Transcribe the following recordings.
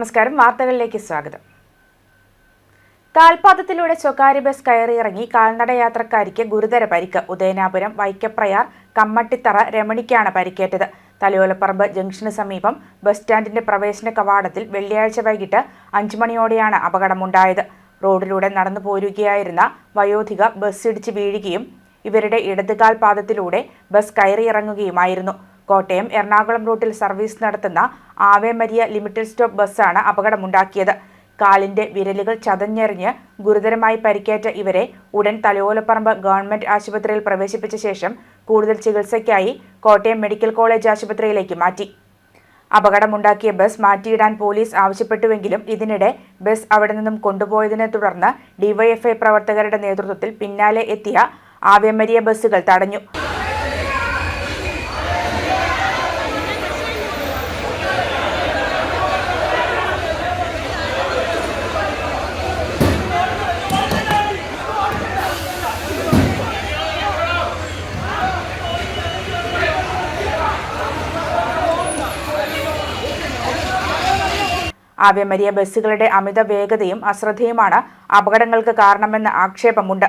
നമസ്കാരം. വാർത്തകളിലേക്ക് സ്വാഗതം. കാൽപാദത്തിലൂടെ സ്വകാര്യ ബസ് കയറിയിറങ്ങി കാൽനട യാത്രക്കാരിക്ക് ഗുരുതര പരിക്ക്. ഉദയനാപുരം വൈക്കപ്രയാർ കമ്മട്ടിത്തറ രമണിക്കാണ് പരിക്കേറ്റത്. തലയോലപ്പറമ്പ് ജംഗ്ഷന് സമീപം ബസ് സ്റ്റാൻഡിന്റെ പ്രവേശന കവാടത്തിൽ വെള്ളിയാഴ്ച വൈകിട്ട് 5 മണിയോടെയാണ് അപകടമുണ്ടായത്. റോഡിലൂടെ നടന്നു പോരുകയായിരുന്ന വയോധിക ബസ് ഇടിച്ച് വീഴുകയും ഇവരുടെ ഇടതുകാൽ പാദത്തിലൂടെ ബസ് കയറിയിറങ്ങുകയുമായിരുന്നു. കോട്ടയം എറണാകുളം റൂട്ടിൽ സർവീസ് നടത്തുന്ന ആവേ മരിയ ലിമിറ്റഡ് സ്റ്റോപ്പ് ബസ്സാണ് അപകടമുണ്ടാക്കിയത്. കാലിന്റെ വിരലുകൾ ചതഞ്ഞെറിഞ്ഞ് ഗുരുതരമായി പരിക്കേറ്റ ഇവരെ ഉടൻ തലയോലപ്പറമ്പ് ഗവൺമെന്റ് ആശുപത്രിയിൽ പ്രവേശിപ്പിച്ച ശേഷം കൂടുതൽ ചികിത്സയ്ക്കായി കോട്ടയം മെഡിക്കൽ കോളേജ് ആശുപത്രിയിലേക്ക് മാറ്റി. അപകടമുണ്ടാക്കിയ ബസ് മാറ്റിയിടാൻ പോലീസ് ആവശ്യപ്പെട്ടുവെങ്കിലും ഇതിനിടെ ബസ് അവിടെ നിന്നും കൊണ്ടുപോയതിനെ തുടർന്ന് ഡിവൈഎഫ്ഐ പ്രവർത്തകരുടെ നേതൃത്വത്തിൽ പിന്നാലെ എത്തിയ ആവേ മരിയ ബസ്സുകൾ തടഞ്ഞു. ആവേ മരിയ ബസ്സുകളുടെ അമിത വേഗതയും അശ്രദ്ധയുമാണ് അപകടങ്ങൾക്ക് കാരണമെന്ന് ആക്ഷേപമുണ്ട്.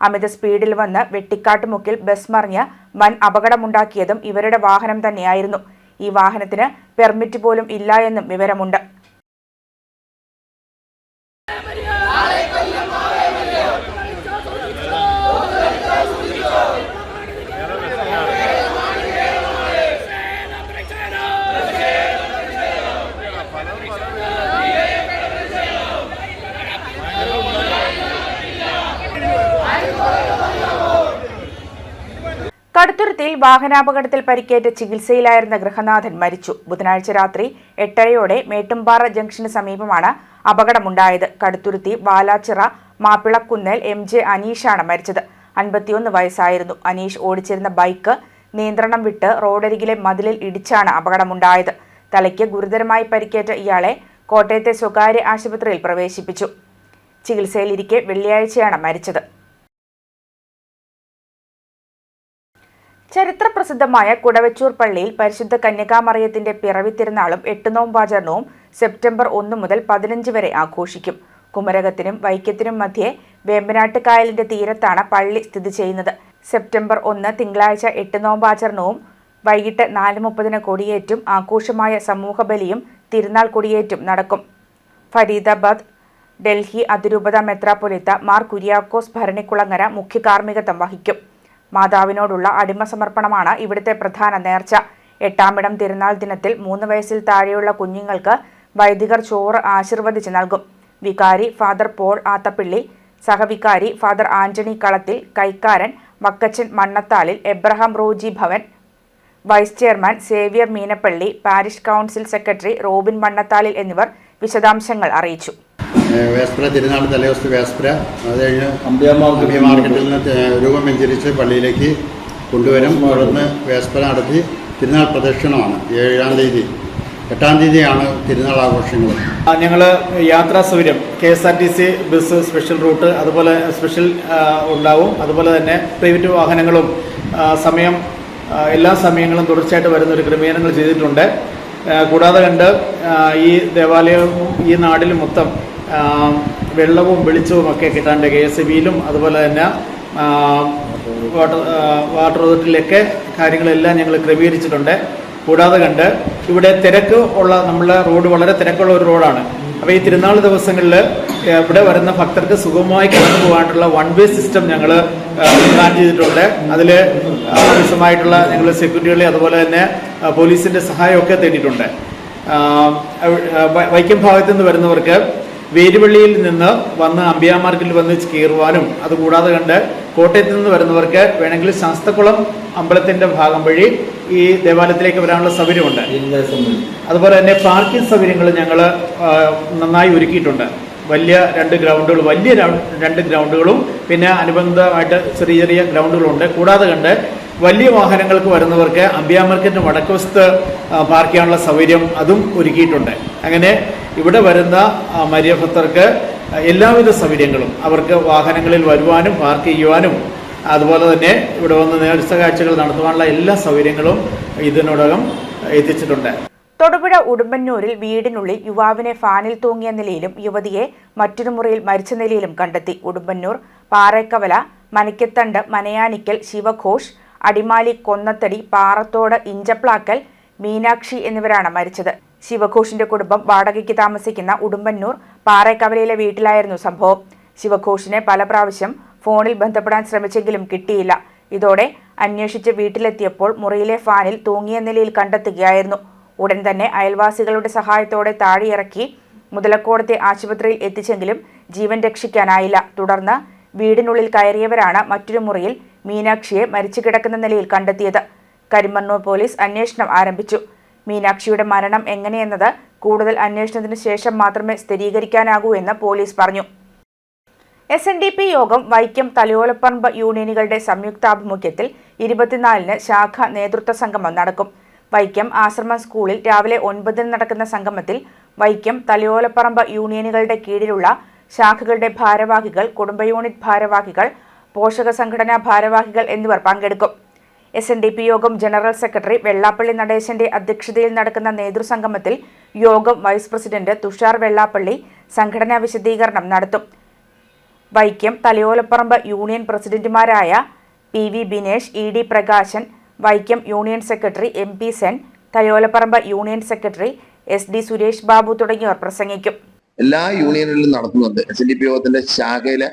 അമിത സ്പീഡിൽ വന്ന് വെട്ടിക്കാട്ടുമുക്കിൽ ബസ് മറിഞ്ഞ് വൻ അപകടമുണ്ടാക്കിയതും ഇവരുടെ വാഹനം തന്നെയായിരുന്നു. ഈ വാഹനത്തിന് പെർമിറ്റ് പോലും ഇല്ല എന്നും വിവരമുണ്ട്. കടുത്തുരുത്തിയിൽ വാഹനാപകടത്തിൽ പരിക്കേറ്റ് ചികിത്സയിലായിരുന്ന ഗൃഹനാഥൻ മരിച്ചു. ബുധനാഴ്ച രാത്രി 8:30 മേട്ടുംപാറ ജംഗ്ഷന് സമീപമാണ് അപകടമുണ്ടായത്. കടുത്തുരുത്തി വാലാച്ചിറ മാപ്പിളക്കുന്നേൽ MJ അനീഷാണ് മരിച്ചത്. 51 വയസ്സായിരുന്നു. അനീഷ് ഓടിച്ചിരുന്ന ബൈക്ക് നിയന്ത്രണം വിട്ട് റോഡരികിലെ മതിലിൽ ഇടിച്ചാണ് അപകടമുണ്ടായത്. തലയ്ക്ക് ഗുരുതരമായി പരിക്കേറ്റ ഇയാളെ കോട്ടയത്തെ സ്വകാര്യ ആശുപത്രിയിൽ പ്രവേശിപ്പിച്ചു. ചികിത്സയിലിരിക്കെ വെള്ളിയാഴ്ചയാണ് മരിച്ചത്. ചരിത്രപ്രസിദ്ധമായ കുടവച്ചൂർ പള്ളിയിൽ പരിശുദ്ധ കന്യകാമറിയത്തിന്റെ പിറവി തിരുനാളും 8 നോമ്പാചരണവും സെപ്റ്റംബർ 1 മുതൽ 15 വരെ ആഘോഷിക്കും. കുമരകത്തിനും വൈക്കത്തിനും മധ്യേ വേമ്പനാട്ട് കായലിന്റെ തീരത്താണ് പള്ളി സ്ഥിതി ചെയ്യുന്നത്. സെപ്റ്റംബർ 1 തിങ്കളാഴ്ച 8 നോമ്പാചരണവും വൈകിട്ട് 4:30 കൊടിയേറ്റും ആഘോഷമായ സമൂഹബലിയും തിരുനാൾ കൊടിയേറ്റും നടക്കും. ഫരീദാബാദ് ഡൽഹി അതിരൂപത മെത്രാപ്പൊലീത്ത മാർ കുര്യാക്കോസ് ഭരണിക്കുളങ്ങര മുഖ്യ കാർമ്മികത്വം വഹിക്കും. മാതാവിനോടുള്ള അടിമസമർപ്പണമാണ് ഇവിടുത്തെ പ്രധാന നേർച്ച. 8-ാമിടം തിരുനാൾ ദിനത്തിൽ 3 വയസ്സിൽ താഴെയുള്ള കുഞ്ഞുങ്ങൾക്ക് വൈദികർ ചോറ് ആശീർവദിച്ച് നൽകും. വികാരി ഫാദർ പോൾ ആത്തപ്പിള്ളി, സഹവികാരി ഫാദർ ആന്റണി കളത്തിൽ, കൈക്കാരൻ Vakkachan Mannathalil, Abraham Roji Bhavan vice chairman Xavier Meenappally, parish council secretary Robin Mannathalil എന്നിവർ വിശദാംശങ്ങൾ അറിയിച്ചു. വേസ്പ്ര തിരുനാൾ തലേദിവസത്തെ വേസ്പ്ര അത് കഴിഞ്ഞ് അമ്പിയ മാർക്കറ്റിൽ നിന്ന് രൂപം വെഞ്ചരിച്ച് പള്ളിയിലേക്ക് കൊണ്ടുവരും. തുടർന്ന് വേസ്പ്ര നടത്തി തിരുനാൾ പ്രദക്ഷിണമാണ് 7-ാം തീയതി. 8-ാം തീയതിയാണ് തിരുനാൾ ആഘോഷങ്ങൾ. ഞങ്ങൾ യാത്രാ സൗകര്യം KSRTC ബസ് സ്പെഷ്യൽ റൂട്ട് അതുപോലെ സ്പെഷ്യൽ ഉണ്ടാവും. അതുപോലെ തന്നെ പ്രൈവറ്റ് വാഹനങ്ങളും എല്ലാ സമയങ്ങളും തുടർച്ചയായിട്ട് വരുന്നൊരു ക്രമീകരണങ്ങൾ ചെയ്തിട്ടുണ്ട്. കൂടാതെ കണ്ട് ഈ ദേവാലയവും ഈ നാട്ടിൽ മൊത്തം വെള്ളവും വെളിച്ചവും ഒക്കെ കിട്ടാണ്ട് KSBയിലും അതുപോലെ തന്നെ വാട്ടർ അതോറിറ്റിയിലൊക്കെ കാര്യങ്ങളെല്ലാം ഞങ്ങൾ ക്രമീകരിച്ചിട്ടുണ്ട്. കൂടാതെ കണ്ട് ഇവിടെ തിരക്ക് ഉള്ള നമ്മളെ റോഡ് വളരെ തിരക്കുള്ള ഒരു റോഡാണ്. അപ്പോൾ ഈ തിരുനാൾ ദിവസങ്ങളിൽ ഇവിടെ വരുന്ന ഭക്തർക്ക് സുഗമമായി കടന്നു പോകാനുള്ള 1 വേ സിസ്റ്റം ഞങ്ങൾ പ്ലാൻ ചെയ്തിട്ടുണ്ട്. അതിൽ ആവശ്യമായിട്ടുള്ള ഞങ്ങൾ സെക്യൂരിറ്റികളെ അതുപോലെ തന്നെ പോലീസിൻ്റെ സഹായമൊക്കെ തേടിയിട്ടുണ്ട്. വൈക്കം ഭാഗത്തു നിന്ന് വരുന്നവർക്ക് വേരുവള്ളിയിൽ നിന്ന് വന്ന് അമ്പിയ മാർക്കറ്റിൽ വന്ന് കയറുവാനും അതുകൂടാതെ കണ്ട് കോട്ടയത്ത് നിന്ന് വരുന്നവർക്ക് വേണമെങ്കിൽ ശാസ്തക്കുളം അമ്പലത്തിൻ്റെ ഭാഗം വഴി ഈ ദേവാലയത്തിലേക്ക് വരാനുള്ള സൗകര്യമുണ്ട്. അതുപോലെ തന്നെ പാർക്കിംഗ് സൗകര്യങ്ങൾ ഞങ്ങൾ നന്നായി ഒരുക്കിയിട്ടുണ്ട്. വലിയ 2 ഗ്രൗണ്ടുകൾ, വലിയ 2 ഗ്രൗണ്ടുകളും പിന്നെ അനുബന്ധമായിട്ട് ചെറിയ ഗ്രൗണ്ടുകളുണ്ട്. കൂടാതെ കണ്ട് വലിയ വാഹനങ്ങൾക്ക് വരുന്നവർക്ക് അമ്പിയ മാർക്കറ്റിന് വടക്കുവശത്ത് പാർക്ക് ചെയ്യാനുള്ള സൗകര്യം അതും ഒരുക്കിയിട്ടുണ്ട്. അങ്ങനെ ഇവിടെ വരുന്ന മരിയ ഭക്തർക്ക് എല്ലാവിധ സൗകര്യങ്ങളും അവർക്ക് വാഹനങ്ങളിൽ വരുവാനും പാർക്ക് ചെയ്യുവാനും അതുപോലെ തന്നെ ഇവിടെ വന്ന് നേർച്ച കാഴ്ചകൾ നടത്തുവാനുള്ള എല്ലാ സൗകര്യങ്ങളും ഇതിനോടകം എത്തിച്ചിട്ടുണ്ട്. തൊടുപുഴ ഉടുമ്പന്നൂരിൽ വീടിനുള്ളിൽ യുവാവിനെ ഫാനിൽ തൂങ്ങിയ നിലയിലും യുവതിയെ മറ്റൊരു മുറിയിൽ മരിച്ച നിലയിലും കണ്ടെത്തി. ഉടുമ്പന്നൂർ പാറേക്കവല, മനക്കത്തണ്ട്, മനയാനിക്കൽ, ശിവഘോഷ്, അടിമാലി, കൊന്നത്തടി, പാറത്തോട്, ഇഞ്ചപ്ലാക്കൽ, മീനാക്ഷി എന്നിവരാണ് മരിച്ചത്. ശിവഘോഷിന്റെ കുടുംബം വാടകയ്ക്ക് താമസിക്കുന്ന ഉടുമ്പന്നൂർ പാറേക്കവലയിലെ വീട്ടിലായിരുന്നു സംഭവം. ശിവഘോഷിനെ പല പ്രാവശ്യം ഫോണിൽ ബന്ധപ്പെടാൻ ശ്രമിച്ചെങ്കിലും കിട്ടിയില്ല. ഇതോടെ അന്വേഷിച്ച് വീട്ടിലെത്തിയപ്പോൾ മുറിയിലെ ഫാനിൽ തൂങ്ങിയ നിലയിൽ കണ്ടെത്തുകയായിരുന്നു. ഉടൻ തന്നെ അയൽവാസികളുടെ സഹായത്തോടെ താഴെയിറക്കി മുതലക്കോടത്തെ ആശുപത്രിയിൽ എത്തിച്ചെങ്കിലും ജീവൻ രക്ഷിക്കാനായില്ല. തുടർന്ന് വീടിനുള്ളിൽ കയറിയവരാണ് മറ്റൊരു മുറിയിൽ മീനാക്ഷിയെ മരിച്ചു കിടക്കുന്ന നിലയിൽ കണ്ടെത്തിയത്. കരിമണ്ണൂർ പോലീസ് അന്വേഷണം ആരംഭിച്ചു. മീനാക്ഷിയുടെ മരണം എങ്ങനെയെന്നത് കൂടുതൽ അന്വേഷണത്തിന് ശേഷം മാത്രമേ സ്ഥിരീകരിക്കാനാകൂ എന്ന് പോലീസ് പറഞ്ഞു. SNDP യോഗം വൈക്കം തലയോലപ്പറമ്പ് യൂണിയനുകളുടെ സംയുക്താഭിമുഖ്യത്തിൽ 24-ന് ശാഖ നേതൃത്വ സംഗമം നടക്കും. വൈക്കം ആശ്രമം സ്കൂളിൽ രാവിലെ 9-ന് നടക്കുന്ന സംഗമത്തിൽ വൈക്കം തലയോലപ്പറമ്പ് യൂണിയനുകളുടെ കീഴിലുള്ള ശാഖകളുടെ ഭാരവാഹികൾ, കുടുംബ യൂണിറ്റ് ഭാരവാഹികൾ, പോഷക സംഘടനാ ഭാരവാഹികൾ എന്നിവർ പങ്കെടുക്കും. SNDP യോഗം ജനറൽ സെക്രട്ടറി വെള്ളാപ്പള്ളി നടേശന്റെ അധ്യക്ഷതയിൽ നടക്കുന്ന നേതൃസംഗമത്തിൽ യോഗം വൈസ് പ്രസിഡന്റ് തുഷാർ വെള്ളാപ്പള്ളി സംഘടനാ വിശദീകരണം നടത്തും. വൈക്കം തലയോലപ്പറമ്പ് യൂണിയൻ പ്രസിഡന്റുമാരായ PV Binesh, ED Prakashan, Vaikom union secretary MP Sen, Thalayolaparambu union secretary SD Suresh Babu തുടങ്ങിയവർ പ്രസംഗിക്കും. എല്ലാ യൂണിയനുകളിലും നടത്തുന്നുണ്ട്. SNDP യോഗത്തിന്റെ ശാഖയിലെ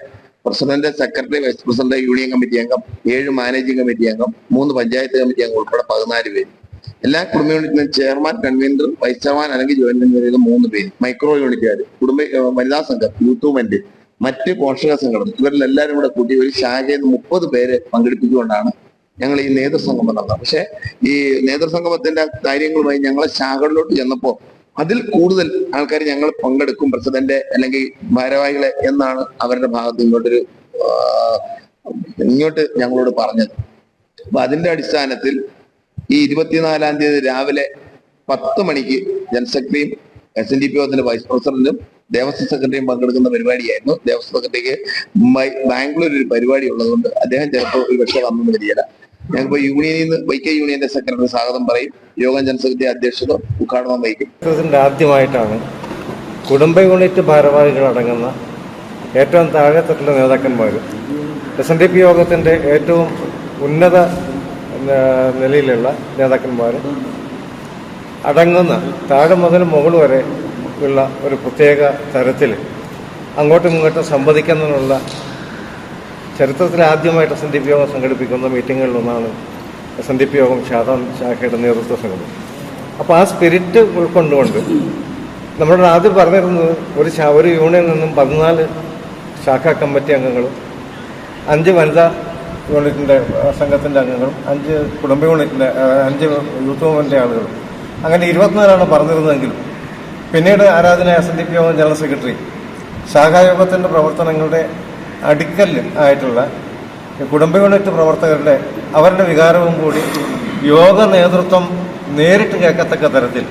president, secretary, vice president, union committee അംഗം, 7 മാനേജിംഗ് കമ്മിറ്റി അംഗം, 3 പഞ്ചായത്ത് കമ്മിറ്റി അംഗം ഉൾപ്പെടെ 14 പേര്. എല്ലാ കുടുംബ യൂണിറ്റിലും ചെയർമാൻ, കൺവീനർ, വൈസ് ചെയർമാൻ അല്ലെങ്കിൽ ജോയിന്റ് കൺവീനർ 3 പേര്. മൈക്രോ യൂണിറ്റുകാർ, വനിതാ സംഘം, യൂത്ത് മൂവ്മെന്റ്, മറ്റ് പോഷക സംഘടന, ഇവരിലെല്ലാവരും കൂടെ കൂട്ടി ഒരു ശാഖയിൽ 30 പേരെ പങ്കെടുപ്പിച്ചുകൊണ്ടാണ് ഞങ്ങൾ ഈ നേതൃസംഗമം നടന്നത്. പക്ഷെ ഈ നേതൃസംഗമത്തിന്റെ കാര്യങ്ങളുമായി ഞങ്ങളെ ശാഖകളിലോട്ട് ചെന്നപ്പോൾ അതിൽ കൂടുതൽ ആൾക്കാർ ഞങ്ങൾ പങ്കെടുക്കും, പ്രസിഡന്റ് അല്ലെങ്കിൽ ഭാരവാഹികളെ എന്നാണ് അവരുടെ ഭാഗത്ത് ഇങ്ങോട്ട് ഞങ്ങളോട് പറഞ്ഞത്. അപ്പൊ അതിന്റെ അടിസ്ഥാനത്തിൽ ഈ 24-ാം തീയതി രാവിലെ 10 മണിക്ക് ജനറൽ സെക്രട്ടറിയും SNDP യോഗത്തിന്റെ വൈസ് പ്രസിഡന്റും ദേവസ്വം സെക്രട്ടറിയും പങ്കെടുക്കുന്ന പരിപാടിയായിരുന്നു. ദേവസ്വം സെക്രട്ടറിക്ക് ബാംഗ്ലൂർ ഒരു പരിപാടി ഉള്ളതുകൊണ്ട് അദ്ദേഹം ചിലപ്പോൾ ഒരു പക്ഷേ വന്നെന്ന് വരികയില്ല. ഞങ്ങളിപ്പോ യൂണിയനിൽ നിന്ന് വൈക്കം യൂണിയന്റെ സെക്രട്ടറി സ്വാഗതം പറയും. യോഗം ജനറൽ സെക്രട്ടറി അധ്യക്ഷത ഉദ്ഘാടനം വഹിക്കും. ആദ്യമായിട്ടാണ് കുടുംബ യൂണിറ്റ് ഭാരവാഹികൾ അടങ്ങുന്ന ഏറ്റവും താഴെത്തട്ടിലെ നേതാക്കന്മാരും SNDP യോഗത്തിന്റെ ഏറ്റവും ഉന്നത നിലയിലുള്ള നേതാക്കന്മാരും അടങ്ങുന്ന താഴെ മുതൽ മുകൾ വരെ ഉള്ള ഒരു പ്രത്യേക തരത്തിൽ അങ്ങോട്ടും ഇങ്ങോട്ടും സംവദിക്കുന്നതിനുള്ള ചരിത്രത്തിൽ ആദ്യമായിട്ട് SNDP യോഗം സംഘടിപ്പിക്കുന്ന മീറ്റിങ്ങുകളിലൊന്നാണ് SNDP യോഗം ശാഖയുടെ നേതൃത്വ സംഘം. അപ്പോൾ ആ സ്പിരിറ്റ് ഉൾക്കൊണ്ടുകൊണ്ട് നമ്മുടെ ആദ്യം പറഞ്ഞിരുന്നത് ഒരു യൂണിയനിൽ നിന്നും 14 ശാഖാ കമ്മിറ്റി അംഗങ്ങളും 5 വനിതാ യൂണിറ്റിൻ്റെ സംഘത്തിൻ്റെ അംഗങ്ങളും 5 കുടുംബ യൂണിറ്റിൻ്റെ 5 യൂത്ത് മൂവ്മെൻറ്റിൻ്റെ ആളുകളും അങ്ങനെ 24 പറഞ്ഞിരുന്നതെങ്കിലും പിന്നീട് ആരാധന SNDP യോഗം ജനറൽ സെക്രട്ടറി ശാഖായോഗത്തിൻ്റെ പ്രവർത്തനങ്ങളുടെ അടിക്കൽ ആയിട്ടുള്ള കുടുംബ യൂണിറ്റ് പ്രവർത്തകരുടെ അവരുടെ വികാരവും കൂടി യോഗ നേതൃത്വം നേരിട്ട് കേൾക്കത്തക്ക തരത്തിൽ.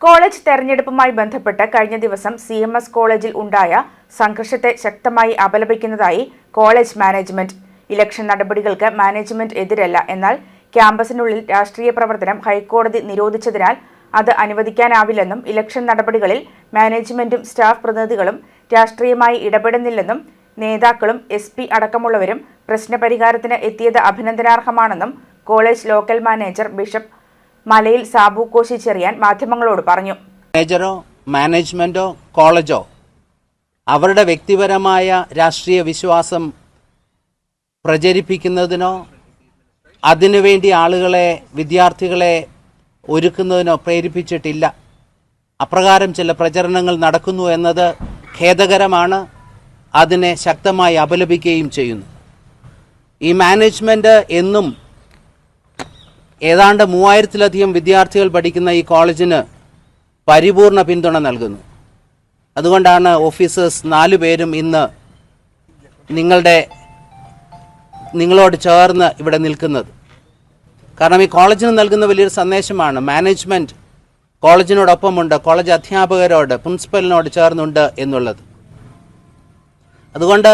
കോളേജ് തെരഞ്ഞെടുപ്പുമായി ബന്ധപ്പെട്ട് കഴിഞ്ഞ ദിവസം CMS കോളേജിൽ ഉണ്ടായ സംഘർഷത്തെ ശക്തമായി അപലപിക്കുന്നതായി കോളേജ് മാനേജ്മെന്റ്. ഇലക്ഷൻ നടപടികൾക്ക് മാനേജ്മെന്റ് എതിരല്ല, എന്നാൽ ക്യാമ്പസിനുള്ളിൽ രാഷ്ട്രീയ പ്രവർത്തനം ഹൈക്കോടതി നിരോധിച്ചതിനാൽ അത് അനുവദിക്കാനാവില്ലെന്നും ഇലക്ഷൻ നടപടികളിൽ മാനേജ്മെന്റും സ്റ്റാഫ് പ്രതിനിധികളും രാഷ്ട്രീയമായി ഇടപെടുന്നില്ലെന്നും നേതാക്കളും SP അടക്കമുള്ളവരും പ്രശ്നപരിഹാരത്തിന് എത്തിയത് അഭിനന്ദനാർഹമാണെന്നും കോളേജ് ലോക്കൽ മാനേജർ ബിഷപ്പ് മലയിൽ സാബു കോശി ചെറിയാൻ മാധ്യമങ്ങളോട് പറഞ്ഞു. മാനേജറോ മാനേജ്മെന്റോ കോളേജോ അവരുടെ വ്യക്തിപരമായ രാഷ്ട്രീയ വിശ്വാസം പ്രചരിപ്പിക്കുന്നതിനോ അതിനുവേണ്ടി ആളുകളെ, വിദ്യാർത്ഥികളെ ഒരുക്കുന്നതിനോ പ്രേരിപ്പിച്ചിട്ടില്ല. അപ്രകാരം ചില പ്രചരണങ്ങൾ നടക്കുന്നു എന്നത് ഖേദകരമാണ്. അതിനെ ശക്തമായി അപലപിക്കുകയും ചെയ്യുന്നു. ഈ മാനേജ്മെന്റ് എന്നും ഏതാണ്ട് 3000-ലധികം വിദ്യാർത്ഥികൾ പഠിക്കുന്ന ഈ കോളേജിന് പരിപൂർണ പിന്തുണ നൽകുന്നു. അതുകൊണ്ടാണ് ഓഫീസേഴ്സ് 4 പേരും ഇന്ന് നിങ്ങളോട് ചേർന്ന് ഇവിടെ നിൽക്കുന്നത്. കാരണം ഈ കോളേജിന് നൽകുന്ന വലിയൊരു സന്ദേശമാണ്. മാനേജ്മെന്റ് കോളേജിനോടൊപ്പമുണ്ട്, കോളേജ് അധ്യാപകരോട്, പ്രിൻസിപ്പലിനോട് ചേർന്നുണ്ട് എന്നുള്ളത്. അതുകൊണ്ട്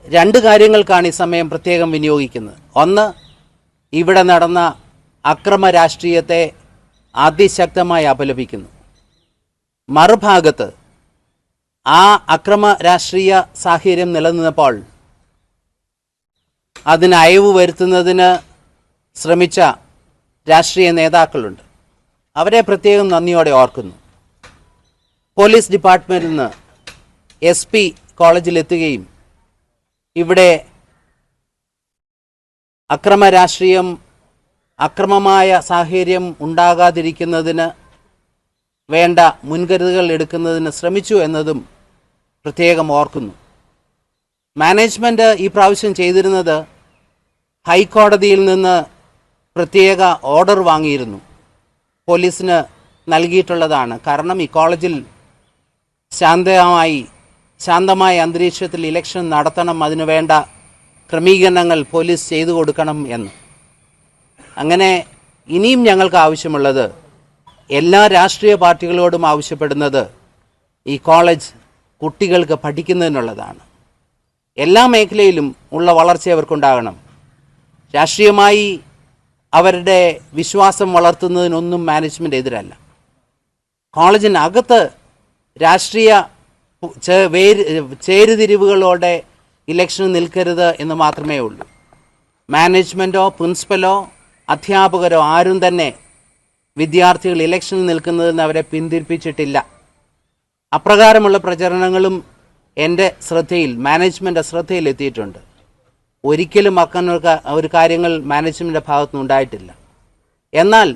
2 കാര്യങ്ങൾക്കാണ് ഈ സമയം പ്രത്യേകം വിനിയോഗിക്കുന്നത്. ഒന്ന്, ഇവിടെ നടന്ന അക്രമ രാഷ്ട്രീയത്തെ അതിശക്തമായി അപലപിക്കുന്നു. മറുഭാഗത്ത് ആ അക്രമ രാഷ്ട്രീയ സാഹചര്യം നിലനിന്നപ്പോൾ അതിന് അയവ് വരുത്തുന്നതിന് ശ്രമിച്ച രാഷ്ട്രീയ നേതാക്കളുണ്ട്. അവരെ പ്രത്യേകം നന്ദിയോടെ ഓർക്കുന്നു. പോലീസ് ഡിപ്പാർട്ട്മെൻറ്റിൽ നിന്ന് SP കോളേജിലെത്തുകയും ഇവിടെ അക്രമമായ സാഹചര്യം ഉണ്ടാകാതിരിക്കുന്നതിന് വേണ്ട മുൻകരുതലുകൾ എടുക്കുന്നതിന് ശ്രമിച്ചു എന്നതും പ്രത്യേകം ഓർക്കുന്നു. മാനേജ്മെൻറ്റ് ഈ പ്രാവശ്യം ചെയ്തിരുന്നത് ഹൈക്കോടതിയിൽ നിന്ന് പ്രത്യേക ഓർഡർ വാങ്ങിയിരുന്നു. പോലീസിന് നൽകിയിട്ടുള്ളതാണ്. കാരണം ഈ കോളേജിൽ ശാന്തമായ അന്തരീക്ഷത്തിൽ ഇലക്ഷൻ നടത്തണം, അതിനുവേണ്ട ക്രമീകരണങ്ങൾ പോലീസ് ചെയ്തു കൊടുക്കണം എന്ന്. അങ്ങനെ ഇനിയും ഞങ്ങൾക്ക് ആവശ്യമുള്ളത്, എല്ലാ രാഷ്ട്രീയ പാർട്ടികളോടും ആവശ്യപ്പെടുന്നത് ഈ കോളേജ് കുട്ടികൾക്ക് പഠിക്കുന്നതിനുള്ളതാണ്. എല്ലാ മേഖലയിലും ഉള്ള വളർച്ച അവർക്കുണ്ടാകണം. രാഷ്ട്രീയമായി അവരുടെ വിശ്വാസം വളർത്തുന്നതിനൊന്നും മാനേജ്മെൻറ്റ് എതിരല്ല. കോളേജിനകത്ത് രാഷ്ട്രീയ ചേരുതിരിവുകളോടെ ഇലക്ഷൻ നിൽക്കരുത് എന്ന് മാത്രമേ ഉള്ളൂ. മാനേജ്മെൻറ്റോ പ്രിൻസിപ്പലോ അധ്യാപകരോ ആരും തന്നെ വിദ്യാർത്ഥികൾ ഇലക്ഷനിൽ നിൽക്കുന്നതിന് അവരെ പിന്തിരിപ്പിച്ചിട്ടില്ല. അപ്രകാരമുള്ള പ്രചരണങ്ങളും എൻ്റെ ശ്രദ്ധയിൽ, മാനേജ്മെൻറ്റ് ശ്രദ്ധയിൽ എത്തിയിട്ടുണ്ട്. ഒരിക്കലും ഒരു കാര്യങ്ങൾ മാനേജ്മെൻറ്റിൻ്റെ ഭാഗത്തുനിന്ന് ഉണ്ടായിട്ടില്ല. എന്നാൽ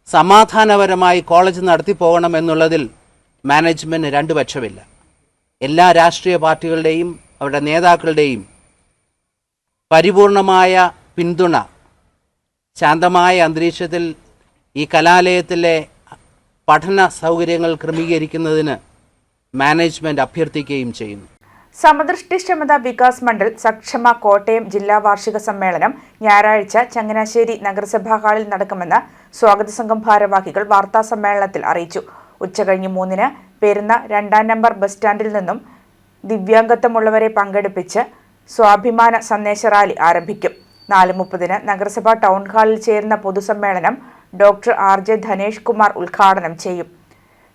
സമാധാനപരമായി കോളേജ് നടത്തിപ്പോകണമെന്നുള്ളതിൽ മാനേജ്മെൻറ്റ് രണ്ടു പക്ഷമില്ല. എല്ലാ രാഷ്ട്രീയ പാർട്ടികളുടെയും അവരുടെ നേതാക്കളുടെയും പരിപൂർണമായ പിന്തുണ ശാന്തമായ അന്തരീക്ഷത്തിൽ ഈ കലാലയത്തിലെ പഠന സൗകര്യങ്ങൾ ക്രമീകരിക്കുന്നതിന് മാനേജ്മെൻറ്റ് അഭ്യർത്ഥിക്കുകയും ചെയ്യുന്നു. സമദൃഷ്ടിക്ഷമത വികാസ് മണ്ഡൽ സക്ഷമ കോട്ടയം ജില്ലാ വാർഷിക സമ്മേളനം ഞായറാഴ്ച ചങ്ങനാശ്ശേരി നഗരസഭാ ഹാളിൽ നടക്കുമെന്ന് സ്വാഗത സംഘം ഭാരവാഹികൾ വാർത്താസമ്മേളനത്തിൽ അറിയിച്ചു. ഉച്ചകഴിഞ്ഞ് 3-ന് പെരുന്ന 2-ാം നമ്പർ ബസ് സ്റ്റാൻഡിൽ നിന്നും ദിവ്യാംഗത്വമുള്ളവരെ പങ്കെടുപ്പിച്ച് സ്വാഭിമാന സന്ദേശ റാലി ആരംഭിക്കും. 4:30-ന് നഗരസഭാ ടൗൺ ഹാളിൽ ചേരുന്ന പൊതുസമ്മേളനം ഡോക്ടർ RJ ധനേഷ് കുമാർ ഉദ്ഘാടനം ചെയ്യും.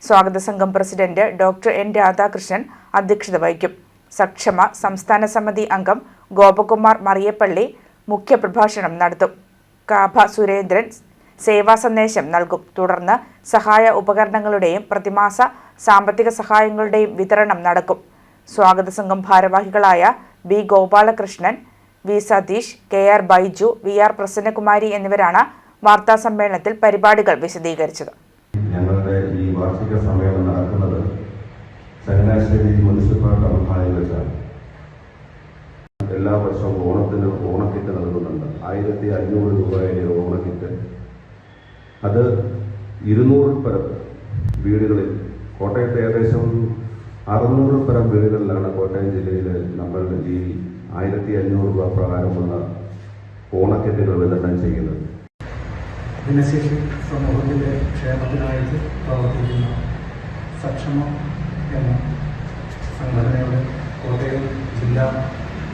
സ്വാഗത സംഘം പ്രസിഡന്റ് ഡോക്ടർ N രാധാകൃഷ്ണൻ അധ്യക്ഷത വഹിക്കും. സക്ഷമ സംസ്ഥാന സമിതി അംഗം ഗോപകുമാർ മറിയപ്പള്ളി മുഖ്യപ്രഭാഷണം നടത്തും. കാഭ സുരേന്ദ്രൻ സേവാ സന്ദേശം നൽകും. തുടർന്ന് സഹായ ഉപകരണങ്ങളുടെയും പ്രതിമാസ സാമ്പത്തിക സഹായങ്ങളുടെയും വിതരണം നടക്കും. സ്വാഗത സംഘം ഭാരവാഹികളായ B Gopalakrishnan, V Satheesh, KR Baiju, VR Prasannakumari എന്നിവരാണ് വാർത്താ സമ്മേളനത്തിൽ പരിപാടികൾ വിശദീകരിച്ചത്. ഞങ്ങളുടെ ഈ വാർഷിക സമ്മേളനം നടക്കുന്നത് ചങ്ങനാശ്ശേരി മുനിസിപ്പൽ ടൗൺ ഹാളിൽ വെച്ചാണ്. എല്ലാ വർഷവും ഓണക്കിറ്റ് നൽകുന്നുണ്ട്. 1500 രൂപയുടെ ഓണക്കിറ്റ്. അത് 200 പരം വീടുകളിൽ, കോട്ടയത്ത് ഏകദേശം 600 പരം വീടുകളിലാണ് കോട്ടയം ജില്ലയിൽ നമ്മൾ ഈ 1500 രൂപ പ്രകാരമുള്ള ഓണക്കിറ്റുകൾ വിതരണം ചെയ്യുന്നത്. ഭിന്നശേഷി സമൂഹത്തിൻ്റെ ക്ഷേമത്തിനായിട്ട് പ്രവർത്തിക്കുന്ന സക്ഷമം എന്ന സംഘടനയുടെ കോട്ടയം ജില്ലാ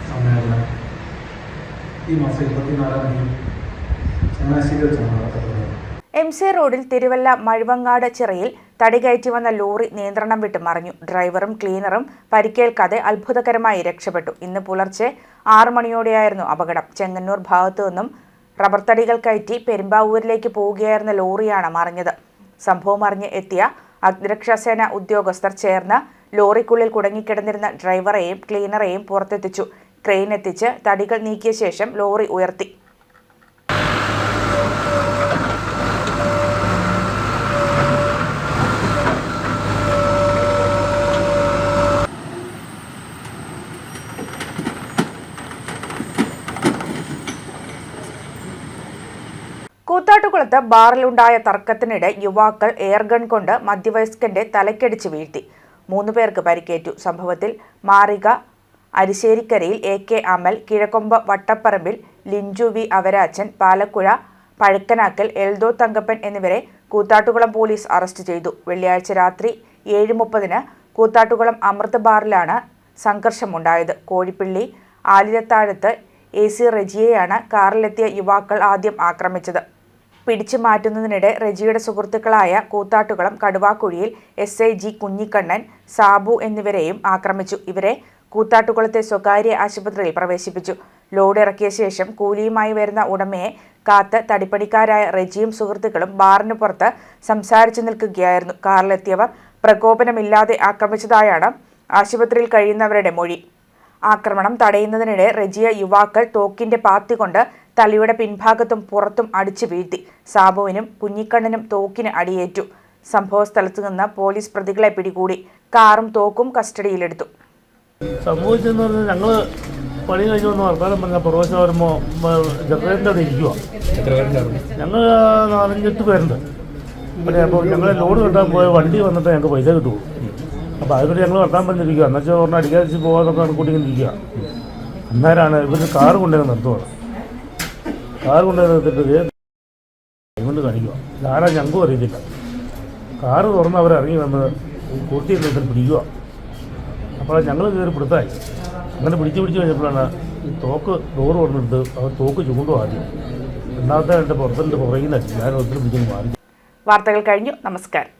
സമ്മേളനം ഈ മാസം 24-ാം തീയതി ചങ്ങനാശ്ശേരി വെച്ചാണ് നടത്തപ്പെടുന്നത്. MC റോഡിൽ തിരുവല്ല മഴുവങ്ങാട് ചിറയിൽ തടി കയറ്റി വന്ന ലോറി നിയന്ത്രണം വിട്ട് മറിഞ്ഞു. ഡ്രൈവറും ക്ലീനറും പരിക്കേൽക്കാതെ അത്ഭുതകരമായി രക്ഷപ്പെട്ടു. ഇന്ന് പുലർച്ചെ 6 മണിയോടെയായിരുന്നു അപകടം. ചെങ്ങന്നൂർ ഭാഗത്തു നിന്നും റബ്ബർ തടികൾ കയറ്റി പെരുമ്പാവൂരിലേക്ക് പോവുകയായിരുന്ന ലോറിയാണ് മറിഞ്ഞത്. സംഭവം അറിഞ്ഞ് എത്തിയ അഗ്നിരക്ഷാസേന ഉദ്യോഗസ്ഥർ ചേർന്ന് ലോറിക്കുള്ളിൽ കുടുങ്ങിക്കിടന്നിരുന്ന ഡ്രൈവറെയും ക്ലീനറെയും പുറത്തെത്തിച്ചു. ക്രെയിൻ എത്തിച്ച് തടികൾ നീക്കിയ ശേഷം ലോറി ഉയർത്തി. കൂത്താട്ടുകുളത്ത് ബാറിലുണ്ടായ തർക്കത്തിനിടെ യുവാക്കൾ എയർഗൺ കൊണ്ട് മധ്യവയസ്കന്റെ തലക്കടിച്ച് വീഴ്ത്തി. 3 പേർക്ക് പരിക്കേറ്റു. സംഭവത്തിൽ മാറിക അരിശ്ശേരിക്കരയിൽ AK അമൽ, കിഴക്കൊമ്പ് വട്ടപ്പറമ്പിൽ ലിഞ്ചു V അവരാച്ചൻ, പാലക്കുഴ പഴുക്കനാക്കൽ എൽദോ തങ്കപ്പൻ എന്നിവരെ കൂത്താട്ടുകുളം പോലീസ് അറസ്റ്റ് ചെയ്തു. വെള്ളിയാഴ്ച രാത്രി 7:30-ന് കൂത്താട്ടുകുളം അമൃത് ബാറിലാണ് സംഘർഷമുണ്ടായത്. കോഴിപ്പള്ളി ആലിലത്താഴത്ത് AC റെജിയെയാണ് കാറിലെത്തിയ യുവാക്കൾ ആദ്യം ആക്രമിച്ചത്. പിടിച്ചു മാറ്റുന്നതിനിടെ റെജിയുടെ സുഹൃത്തുക്കളായ കൂത്താട്ടുകുളം കടുവാക്കുഴിയിൽ SI G കുഞ്ഞിക്കണ്ണൻ, സാബു എന്നിവരെയും ആക്രമിച്ചു. ഇവരെ കൂത്താട്ടുകുളത്തെ സ്വകാര്യ ആശുപത്രിയിൽ പ്രവേശിപ്പിച്ചു. ലോഡ് ഇറക്കിയ ശേഷം കൂലിയുമായി വരുന്ന ഉടമയെ കാത്ത് തടിപ്പണിക്കാരായ റെജിയും സുഹൃത്തുക്കളും ബാറിന് പുറത്ത് സംസാരിച്ചു നിൽക്കുകയായിരുന്നു. കാറിലെത്തിയവർ പ്രകോപനമില്ലാതെ ആക്രമിച്ചതായാണ് ആശുപത്രിയിൽ കഴിയുന്നവരുടെ മൊഴി. ആക്രമണം തടയുന്നതിനിടെ റെജിയ യുവാക്കൾ തോക്കിന്റെ പാത്തി കൊണ്ട് തലയുടെ പിൻഭാഗത്തും പുറത്തും അടിച്ചു വീഴ്ത്തി. സാബുവിനും കുഞ്ഞിക്കണ്ണനും തോക്കിന് അടിയേറ്റു. സംഭവസ്ഥലത്ത് നിന്ന് പോലീസ് പ്രതികളെ പിടികൂടി. കാറും തോക്കും കസ്റ്റഡിയിലെടുത്തു. സംഭവിച്ചെന്ന് പറഞ്ഞാൽ ഞങ്ങൾ പണി കഴിഞ്ഞ് വന്ന് വർത്താനം പറഞ്ഞാൽ പ്രൊഫസർ വരുമ്പോൾ ജനറേറ്ററിൻ്റെ അവിടെ ഇരിക്കുക. ഞങ്ങൾ 4-8 പേരുണ്ട്. പിന്നെ അപ്പോൾ ഞങ്ങൾ ലോഡ് കെട്ടാൻ പോയ വണ്ടി വന്നിട്ട് ഞങ്ങൾക്ക് പൈസ കിട്ടുമോ? അപ്പോൾ അതുകൊണ്ട് ഞങ്ങൾ വർത്താൻ പറഞ്ഞിരിക്കുക. എന്നുവെച്ചാൽ പറഞ്ഞാൽ അടിക്കാതിച്ച് പോകാതൊക്കെ കൂട്ടിക്കൊണ്ടിരിക്കുക. അന്നേരമാണ് ഇവർ കാറ് കൊണ്ടുവന്ന് നിർത്തുകയാണ്. കാറ് കൊണ്ടുവന്ന് നിർത്തിയിട്ട് കൊണ്ട് കാണിക്കുക. ആരാ ഞങ്ങൾക്കും അറിയത്തില്ല. കാറ് തുറന്ന് അവർ ഇറങ്ങി വന്ന് കൂട്ടി നിർത്തി പിടിക്കുക. അപ്പോൾ ഞങ്ങൾ കയറി പിടുത്തായി. അങ്ങനെ പിടിച്ച് കഴിഞ്ഞപ്പോഴാണ് തോക്ക് ഡോറ് തുറന്നെടുത്ത് അവർ തോക്ക് ചൂണ്ടും ആദ്യം. രണ്ടാമത്തെ എൻ്റെ പുറത്തിൻ്റെ പുറകിൽ ഞാൻ ഒത്തിരി പിടിച്ചു മാറി. വാർത്തകൾ കഴിഞ്ഞു. നമസ്കാരം.